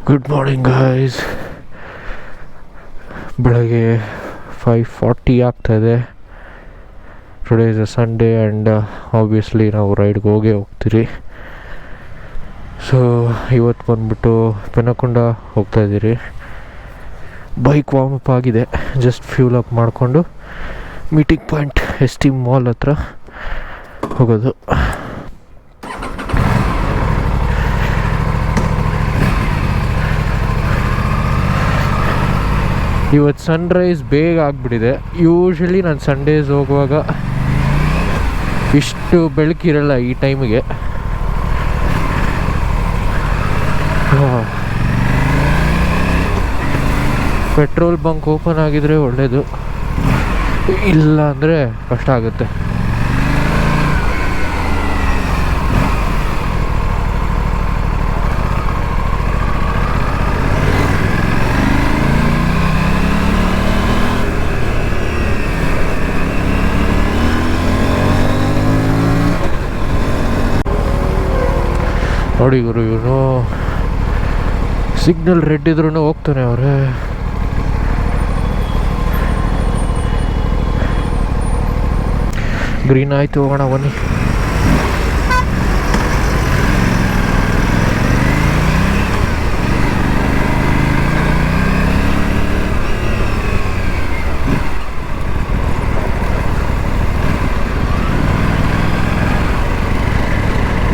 Good morning guys. ಬೆಳಗ್ಗೆ 5:40 ಆಗ್ತಾಯಿದೆ. Today is a Sunday and obviously ನಾವು ರೈಡ್ಗೆ ಹೋಗ್ತೀರಿ. ಸೊ ಇವತ್ತು ಬಂದ್ಬಿಟ್ಟು ಪೆನಕೊಂಡ ಹೋಗ್ತಾಯಿದ್ದೀರಿ. ಬೈಕ್ ವಾರ್ಮಪ್ ಆಗಿದೆ, ಜಸ್ಟ್ ಫ್ಯೂಲ್ ಅಪ್ ಮಾಡಿಕೊಂಡು ಮೀಟಿಂಗ್ ಪಾಯಿಂಟ್ ST ಮಾಲ್ ಹತ್ರ ಹೋಗೋದು. ಇವತ್ತು ಸನ್ರೈಸ್ ಬೇಗ ಆಗಿಬಿಟ್ಟಿದೆ. ಯೂಶ್ವಲಿ ನಾನು ಸಂಡೇಸ್ ಹೋಗುವಾಗ ಇಷ್ಟು ಬೆಳಕಿರಲ್ಲ ಈ ಟೈಮಿಗೆ. ಪೆಟ್ರೋಲ್ ಬಂಕ್ ಓಪನ್ ಆಗಿದ್ರೆ ಒಳ್ಳೆಯದು, ಇಲ್ಲ ಅಂದರೆ ಕಷ್ಟ ಆಗುತ್ತೆ. ನೋಡಿ ಗುರು, ಇವನು ಸಿಗ್ನಲ್ ರೆಡ್ ಇದ್ರೂ ಹೋಗ್ತಾನೆ. ಅವರೇ ಗ್ರೀನ್ ಆಯಿತು, ಹೋಗೋಣ ಬನ್ನಿ.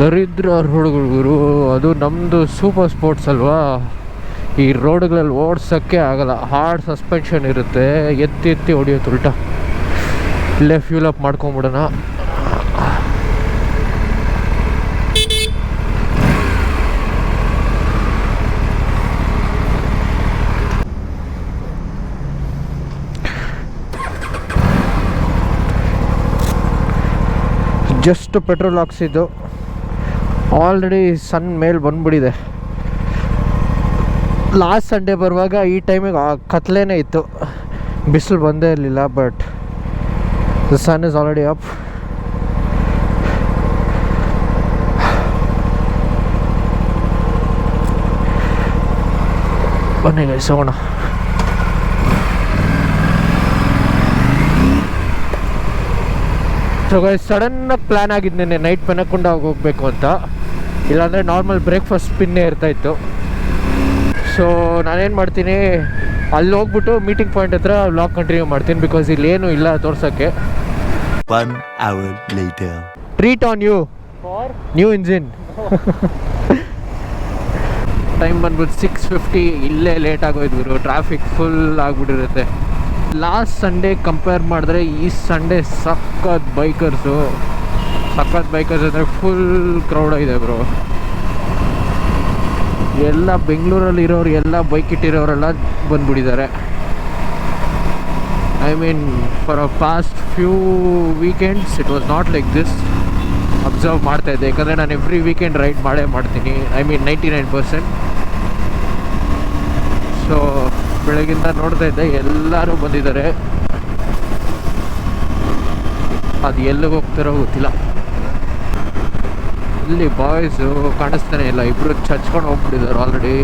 ದರಿದ್ರ ರೋಡ್ಗಳು, ಅದು ನಮ್ಮದು ಸೂಪರ್ ಸ್ಪೋರ್ಟ್ಸ್ ಅಲ್ವಾ. ಈ ರೋಡ್ಗಳಲ್ಲಿ ಓಡ್ಸೋಕ್ಕೆ ಆಗಲ್ಲ, ಹಾರ್ಡ್ ಸಸ್ಪೆನ್ಷನ್ ಇರುತ್ತೆ, ಎತ್ತಿ ಹೊಡಿಯೋದು ಉಲ್ಟಾ. ಇಲ್ಲೇ ಫ್ಯೂಲ್ ಅಪ್ ಮಾಡ್ಕೊಂಬಿಡೋಣ. ಜಸ್ಟ್ ಪೆಟ್ರೋಲ್ ಹಾಕ್ಸಿದ್ದು, ಆಲ್ರೆಡಿ ಸನ್ ಮೇಲೆ ಬಂದ್ಬಿಟ್ಟಿದೆ. ಲಾಸ್ಟ್ ಸಂಡೇ ಬರುವಾಗ ಈ ಟೈಮಿಗೆ ಕತ್ಲೇನೇ ಇತ್ತು, ಬಿಸಿಲು ಬಂದೇ ಇರಲಿಲ್ಲ. But the sun is already up. ಬನ್ನಿ ಗೈಸ್, ಹೋಗೋಣ. ಸೊ ಗೈಸ್, ಸಡನ್ನಾಗಿ ಪ್ಲ್ಯಾನ್ ಆಗಿದ್ದೇನೆ ನೈಟ್ ಪೆನಕೊಂಡ ಹೋಗಬೇಕು ಅಂತ. ಇಲ್ಲಾಂದರೆ ನಾರ್ಮಲ್ ಬ್ರೇಕ್ಫಾಸ್ಟ್ ಸ್ಪಿನ್ನೇ ಇರ್ತಾಯಿತ್ತು. ಸೊ ನಾನೇನು ಮಾಡ್ತೀನಿ, ಅಲ್ಲಿ ಹೋಗ್ಬಿಟ್ಟು ಮೀಟಿಂಗ್ ಪಾಯಿಂಟ್ ಹತ್ರ ವ್ಲಾಗ್ ಕಂಟಿನ್ಯೂ ಮಾಡ್ತೀನಿ, ಬಿಕಾಸ್ ಇಲ್ಲಿ ಏನೂ ಇಲ್ಲ ತೋರ್ಸೋಕ್ಕೆ. 1 hour later. Treat on you for new engine. Time ಬಂದ್ಬಿಟ್ಟು 6:50. ಇಲ್ಲೇ ಲೇಟ್ ಆಗೋಯ್ತು, ಟ್ರಾಫಿಕ್ ಫುಲ್ ಆಗಿಬಿಟ್ಟಿರುತ್ತೆ. ಲಾಸ್ಟ್ ಸಂಡೇ ಕಂಪೇರ್ ಮಾಡಿದ್ರೆ ಈ ಸಂಡೇ ಸಖತ್ ಬೈಕರ್ಸ್ ಅಂದರೆ ಫುಲ್ ಕ್ರೌಡ್ ಇದೆ ಬ್ರೋ. ಎಲ್ಲ ಬೆಂಗಳೂರಲ್ಲಿ ಇರೋರು ಎಲ್ಲ ಬೈಕ್ ಇಟ್ಟಿರೋರೆಲ್ಲ ಬಂದ್ಬಿಟ್ಟಿದ್ದಾರೆ. I mean for a past few weekends it was not like this. Observe ಮಾಡ್ತಾ ಇದ್ದೆ, ಯಾಕಂದರೆ ನಾನು ಎವ್ರಿ ವೀಕೆಂಡ್ ರೈಡ್ ಮಾಡ್ತೀನಿ. I mean 99%. ಸೊ ಬೆಳಗಿಂದ ನೋಡ್ತಾ ಇದ್ದೆ, ಎಲ್ಲರೂ ಬಂದಿದ್ದಾರೆ. ಅದು ಎಲ್ಲಿಗೆ ಹೋಗ್ತಾರೋ ಗೊತ್ತಿಲ್ಲ. ಇಲ್ಲಿ ಬಾಯ್ಸು ಕಾಣಿಸ್ತಾನೆ ಇಲ್ಲ, ಇಬ್ಬರು ಚಚ್ಕೊಂಡು ಹೋಗ್ಬಿಟ್ಟಿದ್ದಾರೆ ಆಲ್ರೆಡಿ.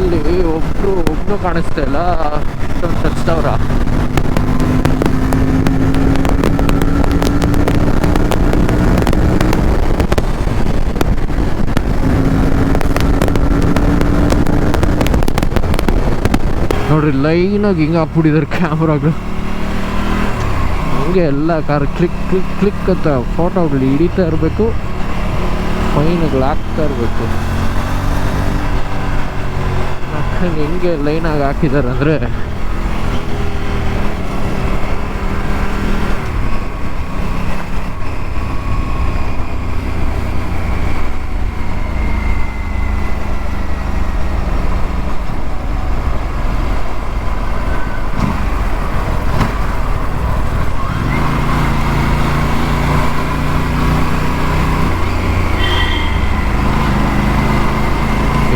ಇಲ್ಲಿ ಒಬ್ಬನು ಕಾಣಿಸ್ತಾ ಇಲ್ಲ, ಅಷ್ಟೊಂದು ಚಚ್ತವ್ರ. ನೋಡ್ರಿ, ಲೈನಾಗಿ ಹಿಂಗೆ ಹಾಕ್ಬಿಟ್ಟಿದ್ದಾರೆ ಕ್ಯಾಮ್ರಾಗಳು. ಹಂಗೆ ಎಲ್ಲ ಕಾರ್ ಕ್ಲಿಕ್ ಅಂತ ಫೋಟೋಗಳು ಹಿಡಿತಾ ಇರಬೇಕು, ಫೈನ್ಗಳು ಹಾಕ್ತಾ ಇರಬೇಕು. ಹೆಂಗೆ ಲೈನಾಗಿ ಹಾಕಿದ್ದಾರೆ ಅಂದರೆ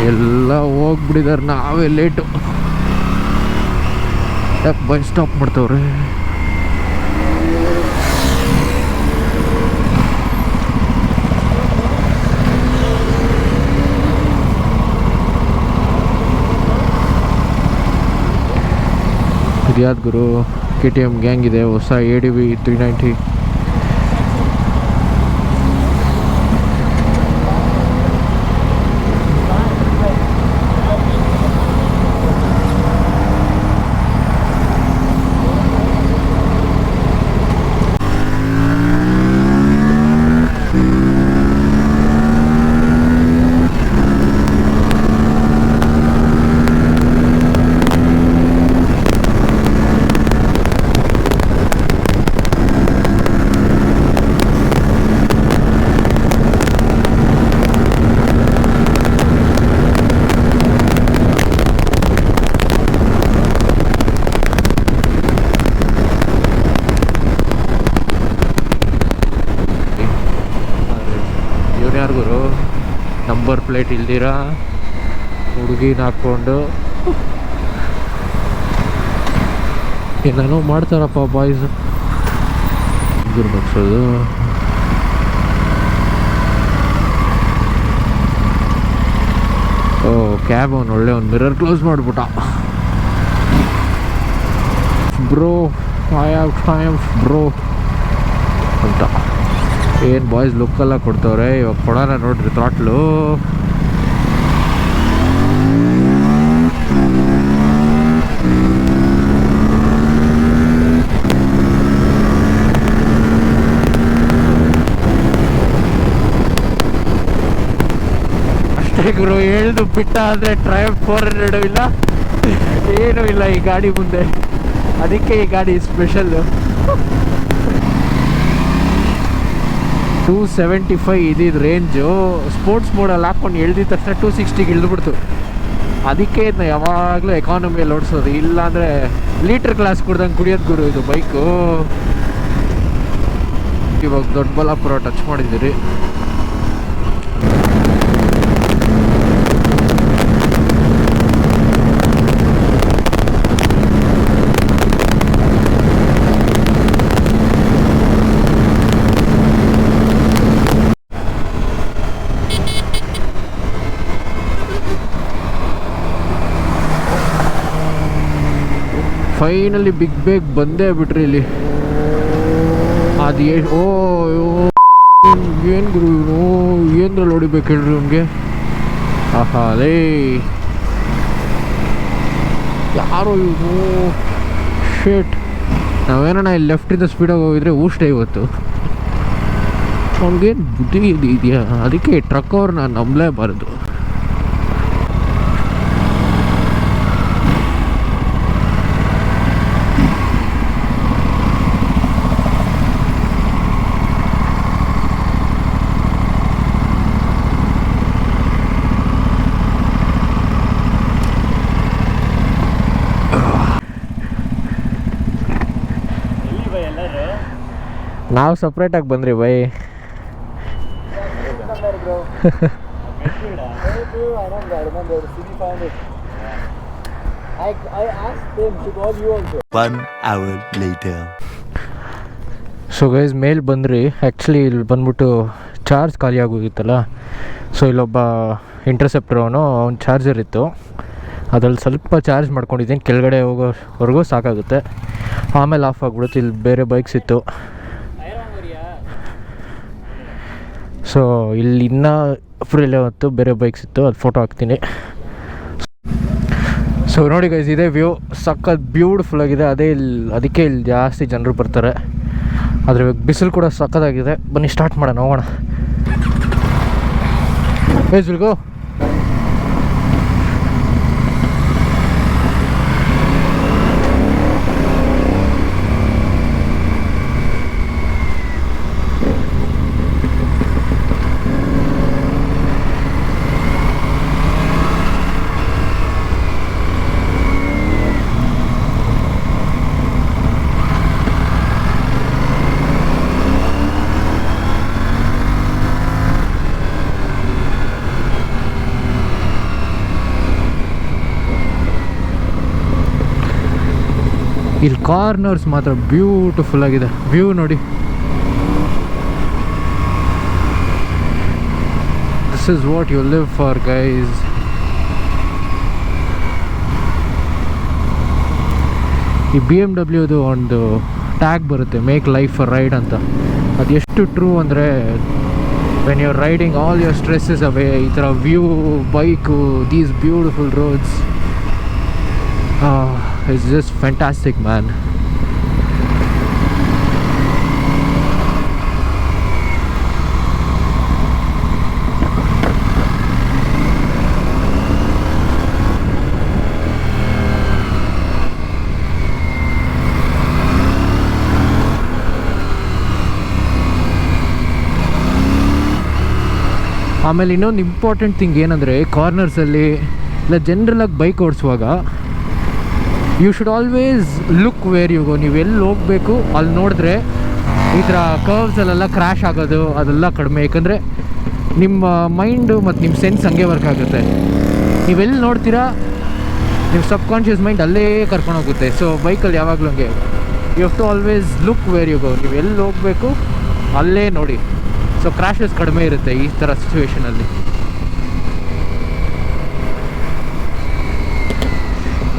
ಎಲ್ಲ ಹೋಗ್ಬಿಟ್ಟು ಬಂದ್ಬಿಟ್ಟಿದ್ದಾರೆ, ನಾವೇ ಲೇಟು. ಯಾಕೆ ಬೈಕ್ ಸ್ಟಾಪ್ ಮಾಡ್ತವ್ರೆ? ಇದ್ಯಾವ್ದು ಗುರು? KTM ಗ್ಯಾಂಗ್ ಇದೆ, ಹೊಸ ADV 390. ಗುರು ನಂಬರ್ ಪ್ಲೇಟ್ ಇಲ್ದಿರ ಹುಡುಗಿನ ಹಾಕ್ಕೊಂಡು ಏನೇನೋ ಮಾಡ್ತಾರಪ್ಪ ಬಾಯ್ಸ್. ಗುರು ಬಗ್ಸೋದು. ಓ ಕ್ಯಾಬ್ ಅವನು ಒಳ್ಳೆ ಒಂದು ಮಿರರ್ ಕ್ಲೋಸ್ ಮಾಡಿಬಿಟ್ಟ. Bro I have Triumph bro ಅಂತ ಏನು ಬಾಯ್ಸ್ ಲುಕ್ಕೆಲ್ಲ ಕೊಡ್ತವ್ರೆ. ಇವಾಗ ಕೊಡೋಣ ನೋಡ್ರಿ ಥ್ರಾಟ್ಲು. ಅಷ್ಟೇ ಗುರು, ಹೇಳ್ದು ಬಿಟ್ಟ ಅಂದರೆ ಟ್ರಯಂಫ್ 400 ಇಲ್ಲ, ಏನೂ ಇಲ್ಲ ಈ ಗಾಡಿ ಮುಂದೆ. ಅದಕ್ಕೆ ಈ ಗಾಡಿ ಸ್ಪೆಷಲ್ಲು. 275 ಇದ್ದಿದ್ದು ರೇಂಜು. ಸ್ಪೋರ್ಟ್ಸ್ ಮೋಡಲ್ಲಿ ಹಾಕ್ಕೊಂಡು ಎಳ್ದಿದ ತಕ್ಷಣ 260ಗೆ ಇಳಿದ್ಬಿಡ್ತು. ಅದಕ್ಕೆ ಇದನ್ನ ಯಾವಾಗಲೂ ಎಕಾನಮಿಯಲ್ಲಿ ಓಡಿಸೋದು, ಇಲ್ಲಾಂದರೆ ಲೀಟ್ರ್ ಕ್ಲಾಸ್ ಕುಡ್ದಂಗೆ ಕುಡಿಯೋದು ಗುರು ಇದು ಬೈಕು. ಇವಾಗ ದೊಡ್ಡಬಳ್ಳಾಪುರ ಟಚ್ ಮಾಡಿದ್ದೀರಿ. ಫೈನಲಿ ಬಿಗ್ ಬೇಗ್ ಬಂದೇ ಬಿಟ್ರಿ ಇಲ್ಲಿ. ಅದು ಏನು ಗುರು ಇವನು ಏನ್ರಲ್ಲಿ ಹೊಡಿಬೇಕು ಹೇಳ್ರಿ ನಮಗೆ. ಆಹಾ ಅದೇ ಯಾರೋ ಇವನು ಶೇಟ್. ನಾವೇನ ಇಲ್ಲಿ ಲೆಫ್ಟಿಂದ ಸ್ಪೀಡಾಗಿ ಹೋಗಿದ್ರೆ ಊಷ್ಟೇ ಇವತ್ತು. ಅವ್ನಿಗೇನು ಬುದ್ಧಿ ಇದೆಯಾ? ಅದಕ್ಕೆ ಟ್ರಕ್ ಅವ್ರನ್ನ ನಂಬಲೇಬಾರ್ದು. ನಾವು ಸಪ್ರೇಟಾಗಿ ಬಂದ್ರಿ ಬೈ. ಸೊ ಗೈಸ್ ಮೇಲ್ ಬಂದ್ರಿ. ಆ್ಯಕ್ಚುಲಿ ಇಲ್ಲಿ ಬಂದ್ಬಿಟ್ಟು ಚಾರ್ಜ್ ಖಾಲಿ ಆಗೋಗಿತ್ತಲ್ಲ. ಸೊ ಇಲ್ಲೊಬ್ಬ ಇಂಟರ್ಸೆಪ್ಟರ್ ಅವನು ಚಾರ್ಜರ್ ಇತ್ತು, ಅದ್ರಲ್ಲಿ ಸ್ವಲ್ಪ ಚಾರ್ಜ್ ಮಾಡ್ಕೊಂಡಿದ್ದೀನಿ. ಕೆಳಗಡೆ ಹೋಗೋವರೆಗೂ ಸಾಕಾಗುತ್ತೆ, ಆಮೇಲೆ ಆಫ್ ಆಗಿಬಿಡುತ್ತೆ. ಇಲ್ಲಿ ಬೇರೆ ಬೈಕ್ಸ್ ಇತ್ತು. ಸೊ ಇಲ್ಲಿ ಇನ್ನೂ ಫ್ರೀಲೇ ಹೊತ್ತು ಬೇರೆ ಬೈಕ್ಸ್ ಇತ್ತು, ಅದು ಫೋಟೋ ಹಾಕ್ತೀನಿ. ಸೊ ನೋಡಿ ಗೈಸ್, ಇದೇ ವ್ಯೂ ಸಖತ್ ಬ್ಯೂಟಿಫುಲ್ ಆಗಿದೆ. ಅದಕ್ಕೆ ಇಲ್ಲಿ ಜಾಸ್ತಿ ಜನರು ಬರ್ತಾರೆ. ಆದರೆ ಬಿಸಿಲು ಕೂಡ ಸಖತ್ತಾಗಿದೆ. ಬನ್ನಿ ಸ್ಟಾರ್ಟ್ ಮಾಡೋಣ, ಹೋಗೋಣ. ಗೋ. ಇಲ್ಲಿ ಕಾರ್ನರ್ಸ್ ಮಾತ್ರ ಬ್ಯೂಟಿಫುಲ್ ಆಗಿದೆ, ವ್ಯೂ ನೋಡಿ. This is what you live for guys. ಈ BMW ಒಂದು ಟ್ಯಾಗ್ ಬರುತ್ತೆ, ಮೇಕ್ ಲೈಫ್ ಅ ರೈಡ್ ಅಂತ. ಅದು ಎಷ್ಟು ಟ್ರೂ ಅಂದರೆ, when you are riding all your stresses away, ಈ ಥರ view, bike, these beautiful roads, it's just fantastic man. ಆಮೇಲೆ ಇನ್ನೊಂದು ಇಂಪಾರ್ಟೆಂಟ್ ಥಿಂಗ್ ಏನಂದರೆ, ಕಾರ್ನರ್ಸಲ್ಲಿ ಇಲ್ಲ ಜನರಲಾಗಿ ಬೈಕ್ ಓಡಿಸುವಾಗ you should always look where you go. ನೀವು ಎಲ್ಲಿ ಹೋಗಬೇಕು ಅಲ್ಲಿ ನೋಡಿದ್ರೆ ಈ ಥರ ಕರ್ವ್ಸಲ್ಲೆಲ್ಲ ಕ್ರ್ಯಾಶ್ ಆಗೋದು ಅದೆಲ್ಲ ಕಡಿಮೆ. ಯಾಕಂದರೆ ನಿಮ್ಮ ಮೈಂಡು ಮತ್ತು ನಿಮ್ಮ ಸೆನ್ಸ್ ಹಂಗೆ ವರ್ಕ್ ಆಗುತ್ತೆ. ನೀವೆಲ್ಲಿ ನೋಡ್ತೀರಾ ನಿಮ್ಮ ಸಬ್ಕಾನ್ಷಿಯಸ್ ಮೈಂಡ್ ಅಲ್ಲೇ ಕರ್ಕೊಂಡೋಗುತ್ತೆ. ಸೊ ಬೈಕಲ್ಲಿ ಯಾವಾಗಲೂ ಹಂಗೆ, you have to always look where you go. ನೀವು ಎಲ್ಲಿ ಹೋಗಬೇಕು ಅಲ್ಲೇ ನೋಡಿ. ಸೊ ಕ್ರ್ಯಾಶಸ್ ಕಡಿಮೆ ಇರುತ್ತೆ ಈ ಥರ ಸಿಚುವೇಷನಲ್ಲಿ.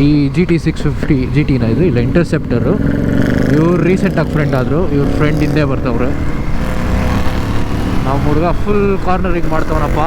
ಈ GT 650 GTನ ಇದು, ಇಲ್ಲ ಇಂಟರ್ಸೆಪ್ಟರು. ಇವ್ರು ರೀಸೆಂಟಾಗಿ ಫ್ರೆಂಡ್ ಆದರು, ಇವ್ರ ಫ್ರೆಂಡ್ ಹಿಂದೆ ಬರ್ತವ್ರೆ. ನಾವು ಹುಡುಗ ಫುಲ್ ಕಾರ್ನರಿಂಗ್ ಮಾಡ್ತವನಪ್ಪ.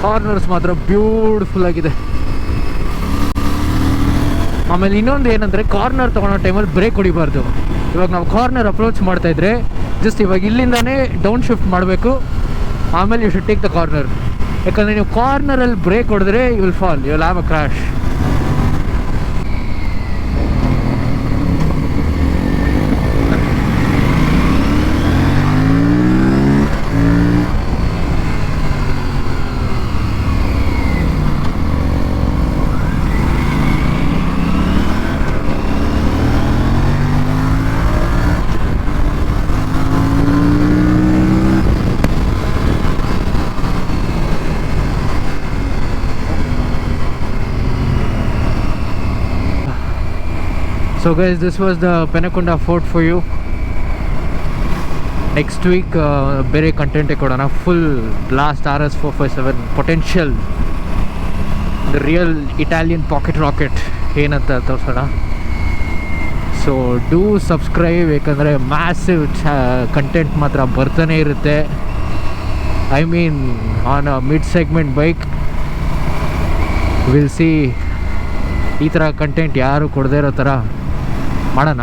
ಕಾರ್ನರ್ಸ್ ಮಾತ್ರ ಬ್ಯೂಟಿಫುಲ್ ಆಗಿದೆ. ಆಮೇಲೆ ಇನ್ನೊಂದು ಏನಂದರೆ, ಕಾರ್ನರ್ ತೊಗೊಳೋ ಟೈಮಲ್ಲಿ ಬ್ರೇಕ್ ಹೊಡಿಬಾರ್ದು. ಇವಾಗ ನಾವು ಕಾರ್ನರ್ ಅಪ್ರೋಚ್ ಮಾಡ್ತಾಯಿದ್ರೆ ಜಸ್ಟ್ ಇವಾಗ ಇಲ್ಲಿಂದಾನೇ ಡೌನ್ ಶಿಫ್ಟ್ ಮಾಡಬೇಕು, ಆಮೇಲೆ you should take the corner. ಯಾಕಂದರೆ ನೀವು ಕಾರ್ನರಲ್ಲಿ ಬ್ರೇಕ್ ಹೊಡೆದ್ರೆ you will fall, you will have a crash. So guys, this was the Penakonda Fort for you. Next week ಬೇರೆ ಕಂಟೆಂಟೇ ಕೊಡೋಣ. Full blast RS 457 potential, the real Italian pocket rocket ಏನಂತ ತೋರಿಸೋಣ. So do subscribe, ಯಾಕಂದರೆ massive content ಮಾತ್ರ ಬರ್ತಾನೆ ಇರುತ್ತೆ. I mean on a mid segment bike will see ಈ ಥರ ಕಂಟೆಂಟ್ ಯಾರು ಕೊಡದೇ ಇರೋ ಥರ ಮಾಡೋಣ.